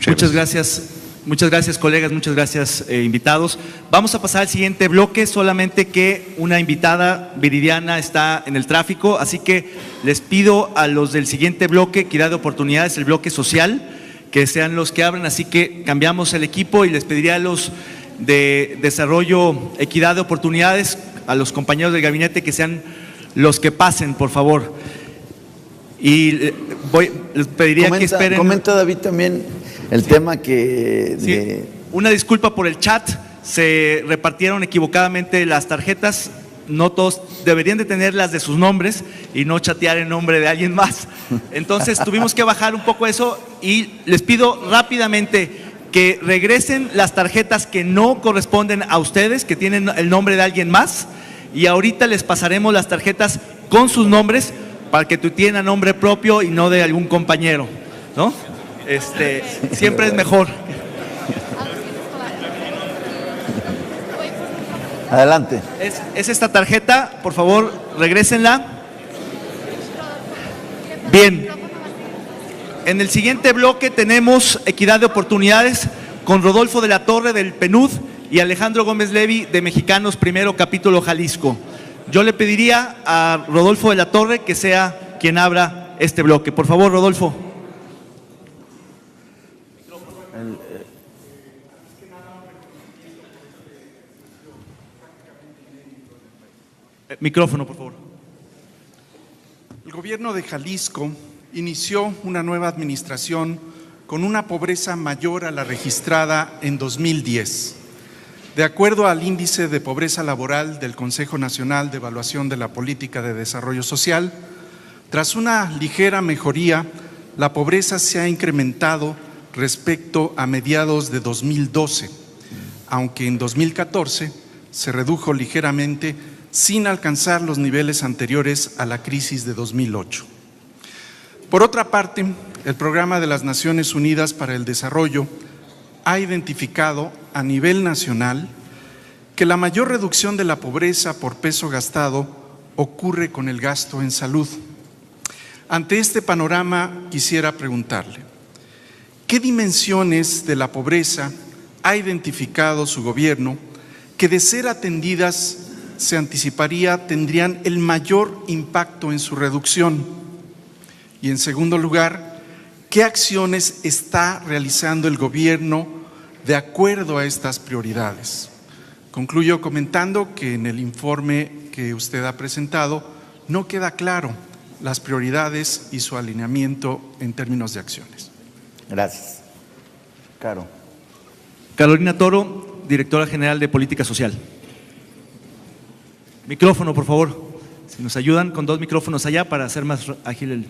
Muchas gracias, colegas, muchas gracias, invitados. Vamos a pasar al siguiente bloque, solamente que una invitada, Viridiana, está en el tráfico, así que les pido a los del siguiente bloque, Equidad de Oportunidades, el bloque social, que sean los que abran, así que cambiamos el equipo y les pediría a los de Desarrollo, Equidad de Oportunidades, a los compañeros del gabinete que sean los que pasen, por favor. Y les pediría que esperen. Comenta, David, también el tema que… Sí, una disculpa por el chat, se repartieron equivocadamente las tarjetas, no todos deberían de tener las de sus nombres y no chatear en nombre de alguien más. Entonces tuvimos que bajar un poco eso y les pido rápidamente que regresen las tarjetas que no corresponden a ustedes, que tienen el nombre de alguien más, y ahorita les pasaremos las tarjetas con sus nombres para que tuiteen a nombre propio y no de algún compañero, ¿no? Siempre es mejor. Adelante. Es esta tarjeta, por favor, regrésenla. Bien. En el siguiente bloque tenemos Equidad de Oportunidades con Rodolfo de la Torre del PNUD y Alejandro Gómez Levi de Mexicanos Primero, capítulo Jalisco. Yo le pediría a Rodolfo de la Torre que sea quien abra este bloque. Por favor, Rodolfo. Micrófono, por favor. El gobierno de Jalisco inició una nueva administración con una pobreza mayor a la registrada en 2010. De acuerdo al índice de pobreza laboral del Consejo Nacional de Evaluación de la Política de Desarrollo Social, tras una ligera mejoría, la pobreza se ha incrementado respecto a mediados de 2012, aunque en 2014 se redujo ligeramente sin alcanzar los niveles anteriores a la crisis de 2008. Por otra parte, el Programa de las Naciones Unidas para el Desarrollo ha identificado a nivel nacional que la mayor reducción de la pobreza por peso gastado ocurre con el gasto en salud. Ante este panorama, quisiera preguntarle, ¿qué dimensiones de la pobreza ha identificado su gobierno que, de ser atendidas, se anticiparía tendrían el mayor impacto en su reducción? Y en segundo lugar, ¿qué acciones está realizando el gobierno de acuerdo a estas prioridades? Concluyo comentando que en el informe que usted ha presentado no queda claro las prioridades y su alineamiento en términos de acciones. Gracias. Caro. Carolina Toro, Directora General de Política Social. Micrófono, por favor. Si nos ayudan con 2 micrófonos allá para hacer más ágil el…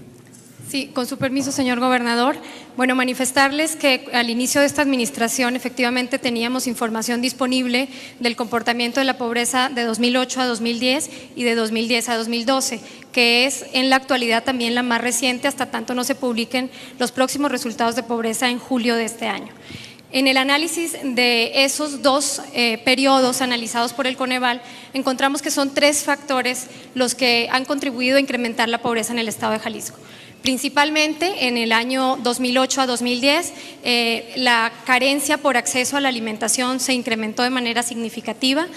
Sí, con su permiso, señor gobernador. Bueno, manifestarles que al inicio de esta administración efectivamente teníamos información disponible del comportamiento de la pobreza de 2008 a 2010 y de 2010 a 2012, que es en la actualidad también la más reciente, hasta tanto no se publiquen los próximos resultados de pobreza en julio de este año. En el análisis de esos 2 periodos analizados por el Coneval, encontramos que son 3 factores los que han contribuido a incrementar la pobreza en el estado de Jalisco. Principalmente en el año 2008 a 2010, la carencia por acceso a la alimentación se incrementó de manera significativa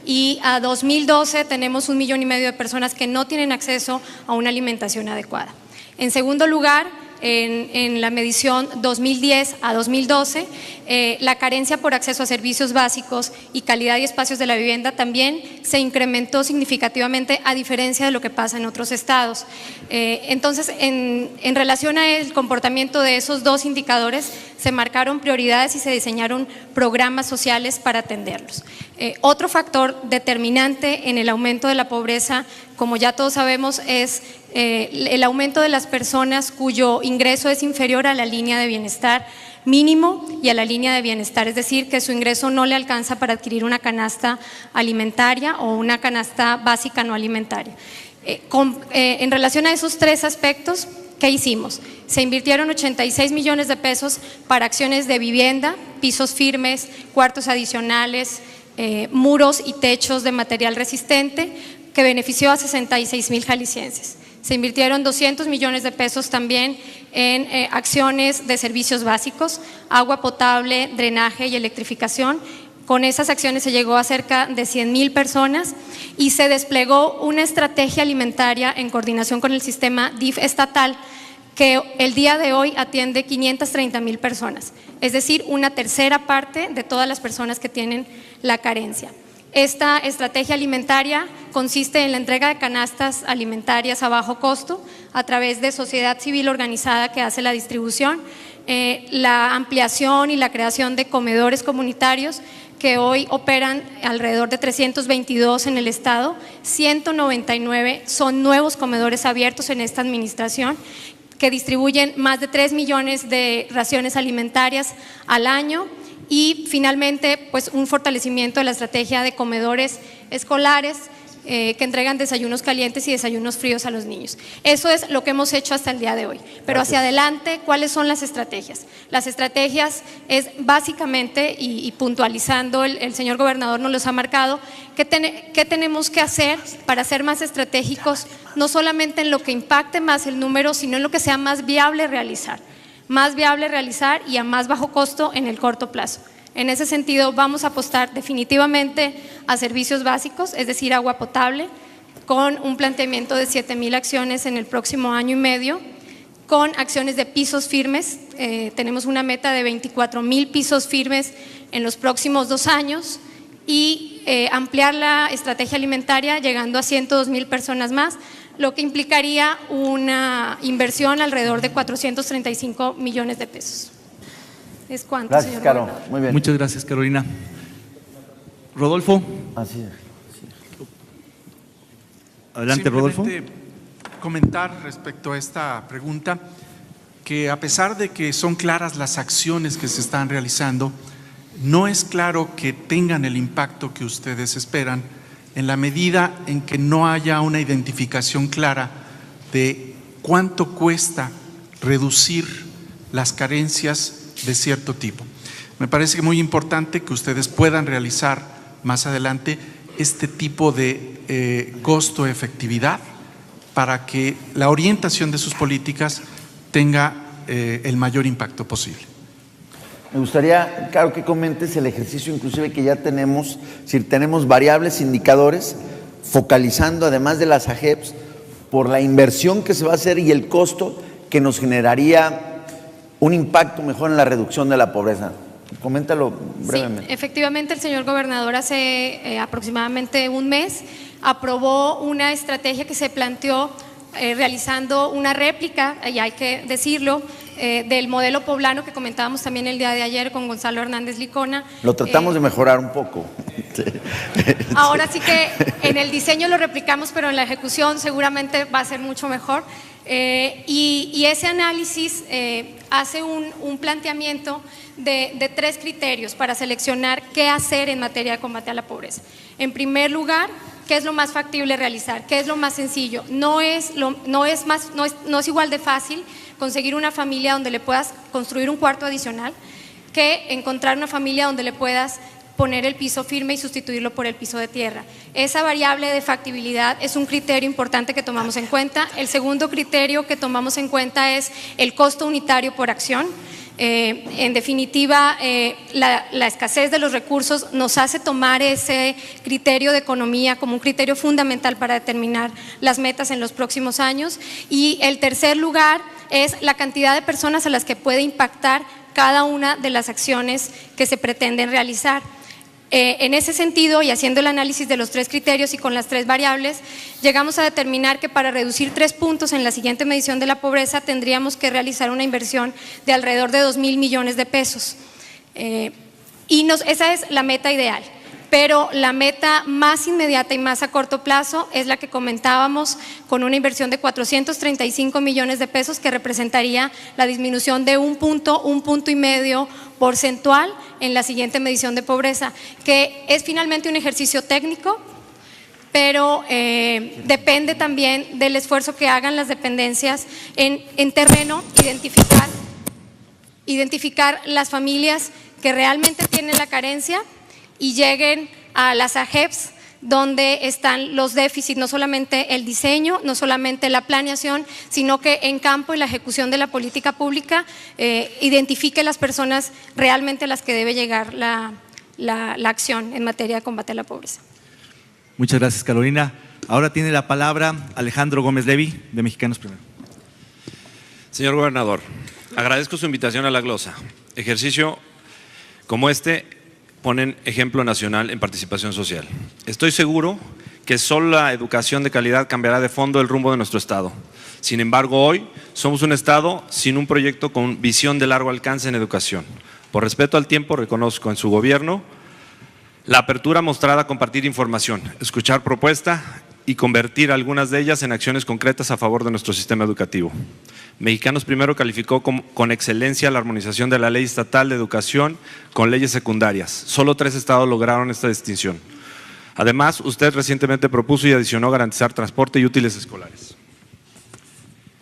y a 2012 tenemos 1,5 millones de personas que no tienen acceso a una alimentación adecuada. En segundo lugar, en la medición 2010 a 2012, la carencia por acceso a servicios básicos y calidad y espacios de la vivienda también se incrementó significativamente, a diferencia de lo que pasa en otros estados. Entonces, en relación al comportamiento de esos 2 indicadores, se marcaron prioridades y se diseñaron programas sociales para atenderlos. Otro factor determinante en el aumento de la pobreza, como ya todos sabemos, es el aumento de las personas cuyo ingreso es inferior a la línea de bienestar mínimo y a la línea de bienestar, es decir, que su ingreso no le alcanza para adquirir una canasta alimentaria o una canasta básica no alimentaria. En relación a esos 3 aspectos, ¿qué hicimos? Se invirtieron 86 millones de pesos para acciones de vivienda, pisos firmes, cuartos adicionales, muros y techos de material resistente, que benefició a 66,000 jaliscienses. Se invirtieron 200 millones de pesos también en acciones de servicios básicos, agua potable, drenaje y electrificación. Con esas acciones se llegó a cerca de 100,000 personas y se desplegó una estrategia alimentaria en coordinación con el sistema DIF estatal que el día de hoy atiende 530,000 personas, es decir, una tercera parte de todas las personas que tienen la carencia. Esta estrategia alimentaria consiste en la entrega de canastas alimentarias a bajo costo a través de sociedad civil organizada que hace la distribución, la ampliación y la creación de comedores comunitarios que hoy operan alrededor de 322 en el estado, 199 son nuevos comedores abiertos en esta administración que distribuyen más de 3 millones de raciones alimentarias al año. Y finalmente, pues un fortalecimiento de la estrategia de comedores escolares que entregan desayunos calientes y desayunos fríos a los niños. Eso es lo que hemos hecho hasta el día de hoy. Pero hacia adelante, ¿cuáles son las estrategias? Las estrategias es básicamente, y puntualizando, el señor gobernador nos los ha marcado, ¿qué tenemos que hacer para ser más estratégicos, no solamente en lo que impacte más el número, sino en lo que sea más viable realizar? Más viable realizar y a más bajo costo en el corto plazo. En ese sentido, vamos a apostar definitivamente a servicios básicos, es decir, agua potable, con un planteamiento de 7,000 acciones en el próximo año y medio, con acciones de pisos firmes. Tenemos una meta de 24,000 pisos firmes en los próximos 2 años y ampliar la estrategia alimentaria llegando a 102,000 personas más, lo que implicaría una inversión alrededor de 435 millones de pesos. ¿Es cuánto, Gracias, señor Caro. gobernador? Muy bien. Muchas gracias, Carolina. Rodolfo. Así es. Adelante, Rodolfo. Simplemente comentar respecto a esta pregunta que a pesar de que son claras las acciones que se están realizando, no es claro que tengan el impacto que ustedes esperan en la medida en que no haya una identificación clara de cuánto cuesta reducir las carencias de cierto tipo. Me parece muy importante que ustedes puedan realizar más adelante este tipo de costo-efectividad para que la orientación de sus políticas tenga el mayor impacto posible. Me gustaría, Caro, que comentes el ejercicio inclusive que ya tenemos, si tenemos variables, indicadores, focalizando además de las AGEPs por la inversión que se va a hacer y el costo que nos generaría un impacto mejor en la reducción de la pobreza. Coméntalo brevemente. Sí, efectivamente el señor gobernador hace aproximadamente un mes aprobó una estrategia que se planteó realizando una réplica, y hay que decirlo, del modelo poblano que comentábamos también el día de ayer con Gonzalo Hernández Licona. Lo tratamos de mejorar un poco. Ahora sí que en el diseño lo replicamos, pero en la ejecución seguramente va a ser mucho mejor. Y ese análisis hace un planteamiento de 3 criterios para seleccionar qué hacer en materia de combate a la pobreza. En primer lugar, ¿qué es lo más factible realizar? ¿Qué es lo más sencillo? No es igual de fácil conseguir una familia donde le puedas construir un cuarto adicional que encontrar una familia donde le puedas poner el piso firme y sustituirlo por el piso de tierra. Esa variable de factibilidad es un criterio importante que tomamos en cuenta. El segundo criterio que tomamos en cuenta es el costo unitario por acción. En definitiva, la escasez de los recursos nos hace tomar ese criterio de economía como un criterio fundamental para determinar las metas en los próximos años. Y el tercer lugar es la cantidad de personas a las que puede impactar cada una de las acciones que se pretenden realizar. En ese sentido, y haciendo el análisis de los 3 criterios y con las 3 variables, llegamos a determinar que para reducir 3 puntos en la siguiente medición de la pobreza tendríamos que realizar una inversión de alrededor de 2,000 millones de pesos. Esa es la meta ideal. Pero la meta más inmediata y más a corto plazo es la que comentábamos, con una inversión de 435 millones de pesos que representaría la disminución de un punto y medio porcentual en la siguiente medición de pobreza, que es finalmente un ejercicio técnico, pero depende también del esfuerzo que hagan las dependencias en terreno, identificar las familias que realmente tienen la carencia y lleguen a las AGEPs donde están los déficits, no solamente el diseño, no solamente la planeación, sino que en campo y la ejecución de la política pública identifique las personas realmente a las que debe llegar la acción en materia de combate a la pobreza. Muchas gracias, Carolina. Ahora tiene la palabra Alejandro Gómez Levi, de Mexicanos Primero. Señor gobernador, agradezco su invitación a la glosa. Ejercicio como este ponen ejemplo nacional en participación social. Estoy seguro que solo la educación de calidad cambiará de fondo el rumbo de nuestro Estado. Sin embargo, hoy somos un Estado sin un proyecto con visión de largo alcance en educación. Por respeto al tiempo, reconozco en su gobierno la apertura mostrada a compartir información, escuchar propuestas y convertir algunas de ellas en acciones concretas a favor de nuestro sistema educativo. Mexicanos Primero calificó con excelencia la armonización de la Ley Estatal de Educación con leyes secundarias. Solo 3 estados lograron esta distinción. Además, usted recientemente propuso y adicionó garantizar transporte y útiles escolares.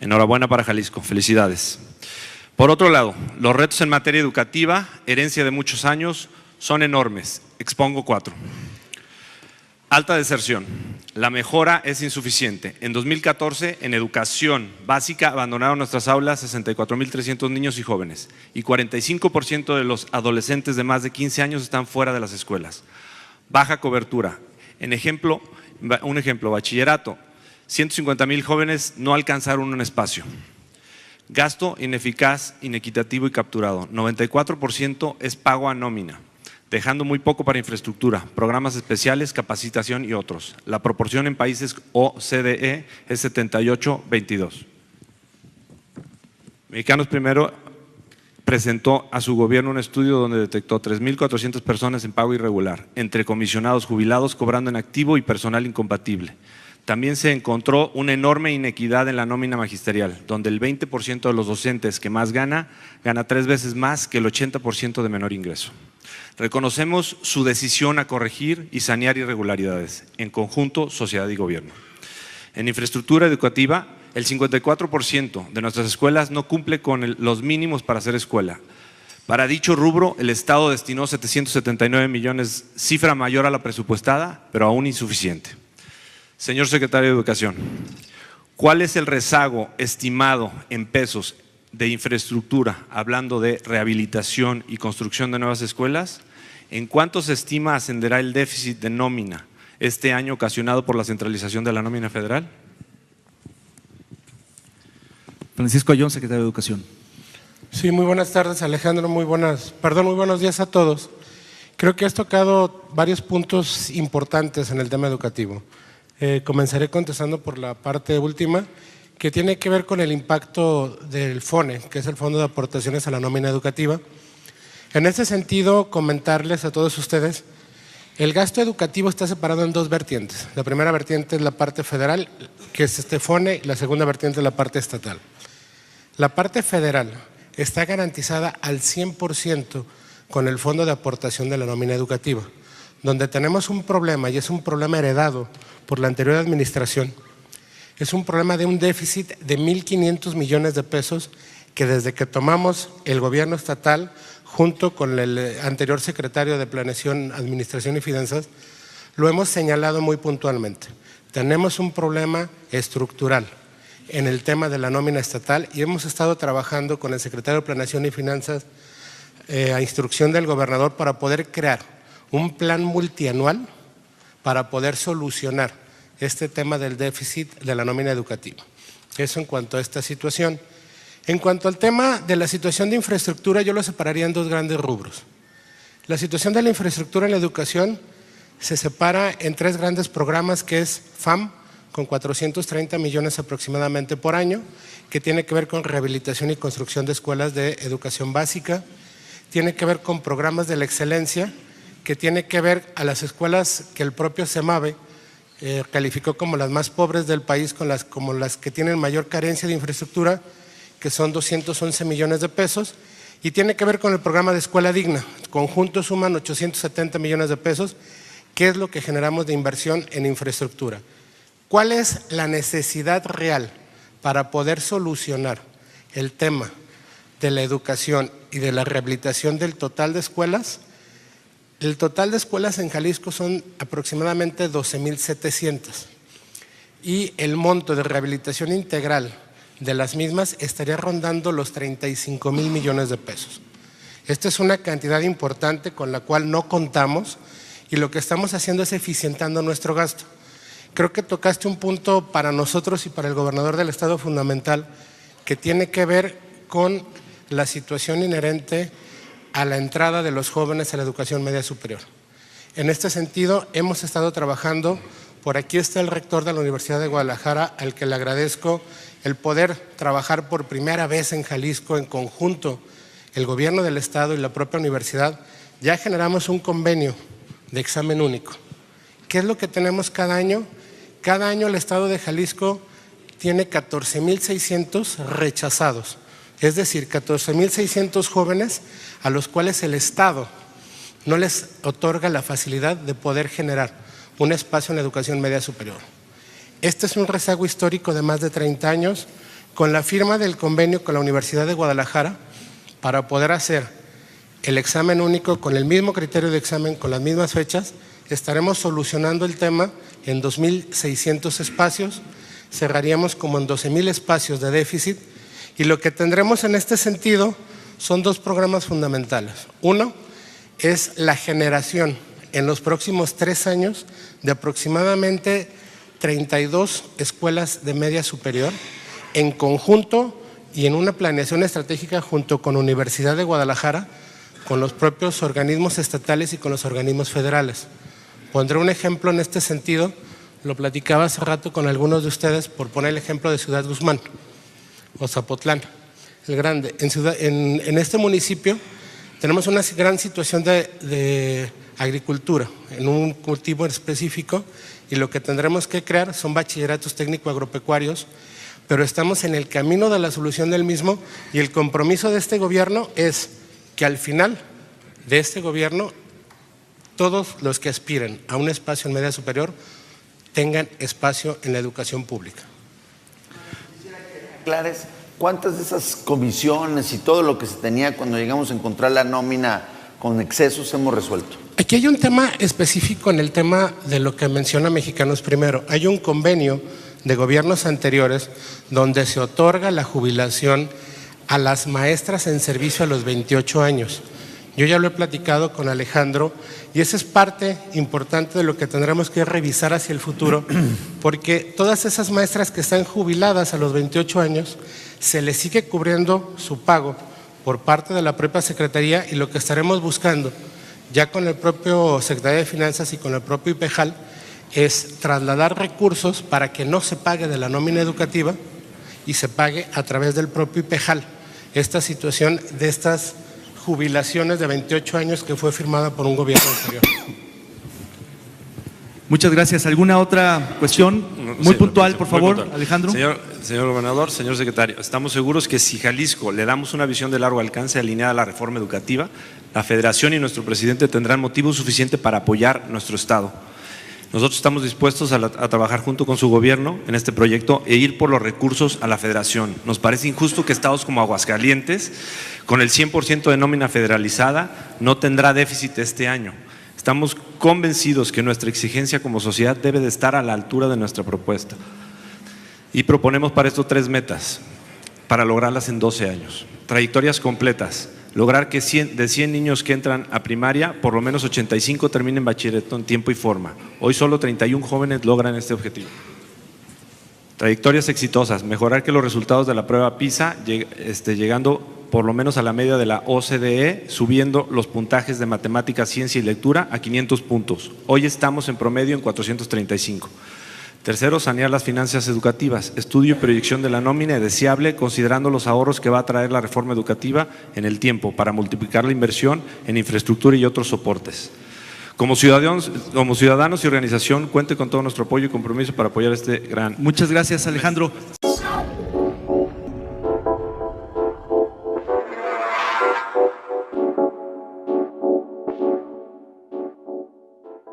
Enhorabuena para Jalisco, felicidades. Por otro lado, los retos en materia educativa, herencia de muchos años, son enormes. Expongo 4. Alta deserción. La mejora es insuficiente. En 2014, en educación básica, abandonaron nuestras aulas 64,300 niños y jóvenes y 45% de los adolescentes de más de 15 años están fuera de las escuelas. Baja cobertura. Un ejemplo, bachillerato. 150,000 jóvenes no alcanzaron un espacio. Gasto ineficaz, inequitativo y capturado. 94% es pago a nómina, dejando muy poco para infraestructura, programas especiales, capacitación y otros. La proporción en países OCDE es 78-22. Mexicanos Primero presentó a su gobierno un estudio donde detectó 3,400 personas en pago irregular, entre comisionados jubilados cobrando en activo y personal incompatible. También se encontró una enorme inequidad en la nómina magisterial, donde el 20% de los docentes que más gana 3 veces más que el 80% de menor ingreso. Reconocemos su decisión a corregir y sanear irregularidades, en conjunto, sociedad y gobierno. En infraestructura educativa, el 54% de nuestras escuelas no cumple con los mínimos para ser escuela. Para dicho rubro, el Estado destinó 779 millones, cifra mayor a la presupuestada, pero aún insuficiente. Señor secretario de Educación, ¿cuál es el rezago estimado en pesos de infraestructura, hablando de rehabilitación y construcción de nuevas escuelas? ¿En cuánto se estima ascenderá el déficit de nómina este año ocasionado por la centralización de la nómina federal? Francisco Ayón, secretario de Educación. Sí, muy buenas tardes, Alejandro, muy buenos días a todos. Creo que has tocado varios puntos importantes en el tema educativo. Comenzaré contestando por la parte última, que tiene que ver con el impacto del FONE, que es el Fondo de Aportaciones a la Nómina Educativa. En este sentido, comentarles a todos ustedes, el gasto educativo está separado en 2 vertientes. La primera vertiente es la parte federal, que es este FONE, y la segunda vertiente es la parte estatal. La parte federal está garantizada al 100% con el Fondo de Aportación de la Nómina Educativa, donde tenemos un problema, y es un problema heredado por la anterior administración. Es un problema de un déficit de 1,500 millones de pesos que desde que tomamos el gobierno estatal, junto con el anterior secretario de Planeación, Administración y Finanzas, lo hemos señalado muy puntualmente. Tenemos un problema estructural en el tema de la nómina estatal y hemos estado trabajando con el secretario de Planeación y Finanzas a instrucción del gobernador para poder crear un plan multianual para poder solucionar este tema del déficit de la nómina educativa. Eso en cuanto a esta situación. En cuanto al tema de la situación de infraestructura, yo lo separaría en 2 grandes rubros. La situación de la infraestructura en la educación se separa en 3 grandes programas, que es FAM, con 430 millones aproximadamente por año, que tiene que ver con rehabilitación y construcción de escuelas de educación básica, tiene que ver con programas de la excelencia, que tiene que ver a las escuelas que el propio CEMAVE calificó como las más pobres del país, como las que tienen mayor carencia de infraestructura, que son 211 millones de pesos, y tiene que ver con el programa de Escuela Digna. Conjunto suman 870 millones de pesos, que es lo que generamos de inversión en infraestructura. ¿Cuál es la necesidad real para poder solucionar el tema de la educación y de la rehabilitación del total de escuelas? El total de escuelas en Jalisco son aproximadamente 12,700 y el monto de rehabilitación integral de las mismas estaría rondando los 35,000 millones de pesos. Esta es una cantidad importante con la cual no contamos y lo que estamos haciendo es eficientando nuestro gasto. Creo que tocaste un punto para nosotros y para el gobernador del estado fundamental que tiene que ver con la situación inherente a la entrada de los jóvenes a la educación media superior. En este sentido, hemos estado trabajando, por aquí está el rector de la Universidad de Guadalajara, al que le agradezco el poder trabajar por primera vez en Jalisco en conjunto, el gobierno del estado y la propia universidad. Ya generamos un convenio de examen único. ¿Qué es lo que tenemos cada año? Cada año el estado de Jalisco tiene 14,600 rechazados, es decir, 14,600 jóvenes a los cuales el estado no les otorga la facilidad de poder generar un espacio en la educación media superior. Este es un rezago histórico de más de 30 años. Con la firma del convenio con la Universidad de Guadalajara, para poder hacer el examen único con el mismo criterio de examen, con las mismas fechas, estaremos solucionando el tema en 2,600 espacios, cerraríamos como en 12,000 espacios de déficit y lo que tendremos en este sentido son dos programas fundamentales. Uno es la generación en los próximos 3 años de aproximadamente 32 escuelas de media superior en conjunto y en una planeación estratégica junto con Universidad de Guadalajara, con los propios organismos estatales y con los organismos federales. Pondré un ejemplo en este sentido, lo platicaba hace rato con algunos de ustedes por poner el ejemplo de Ciudad Guzmán o Zapotlán, el Grande. En este municipio tenemos una gran situación de agricultura, en un cultivo específico, y lo que tendremos que crear son bachilleratos técnico-agropecuarios, pero estamos en el camino de la solución del mismo y el compromiso de este gobierno es que al final de este gobierno todos los que aspiren a un espacio en media superior tengan espacio en la educación pública. Quisiera que aclares cuántas de esas comisiones y todo lo que se tenía cuando llegamos a encontrar la nómina con excesos hemos resuelto. Aquí hay un tema específico en el tema de lo que menciona Mexicanos Primero. Hay un convenio de gobiernos anteriores donde se otorga la jubilación a las maestras en servicio a los 28 años. Yo ya lo he platicado con Alejandro y esa es parte importante de lo que tendremos que revisar hacia el futuro, porque todas esas maestras que están jubiladas a los 28 años se les sigue cubriendo su pago por parte de la propia Secretaría y lo que estaremos buscando ya con el propio Secretaría de Finanzas y con el propio IPEJAL es trasladar recursos para que no se pague de la nómina educativa y se pague a través del propio IPEJAL esta situación de estas jubilaciones de 28 años que fue firmada por un gobierno anterior. Muchas gracias. ¿Alguna otra cuestión? Muy puntual, por favor, puntual. Alejandro. Señor gobernador, señor secretario, estamos seguros que si Jalisco le damos una visión de largo alcance alineada a la reforma educativa, la Federación y nuestro presidente tendrán motivo suficiente para apoyar nuestro estado. Nosotros estamos dispuestos a trabajar junto con su gobierno en este proyecto e ir por los recursos a la Federación. Nos parece injusto que estados como Aguascalientes, con el 100% de nómina federalizada, no tendrá déficit este año. Estamos convencidos que nuestra exigencia como sociedad debe de estar a la altura de nuestra propuesta. Y proponemos para esto 3 metas, para lograrlas en 12 años. Trayectorias completas. Lograr que de 100 niños que entran a primaria, por lo menos 85 terminen bachillerato en tiempo y forma. Hoy solo 31 jóvenes logran este objetivo. Trayectorias exitosas, mejorar que los resultados de la prueba PISA, llegando por lo menos a la media de la OCDE, subiendo los puntajes de matemáticas, ciencia y lectura a 500 puntos. Hoy estamos en promedio en 435. Tercero, sanear las finanzas educativas, estudio y proyección de la nómina deseable considerando los ahorros que va a traer la reforma educativa en el tiempo para multiplicar la inversión en infraestructura y otros soportes. Como ciudadanos y organización, cuente con todo nuestro apoyo y compromiso para apoyar este gran… Muchas gracias, Alejandro.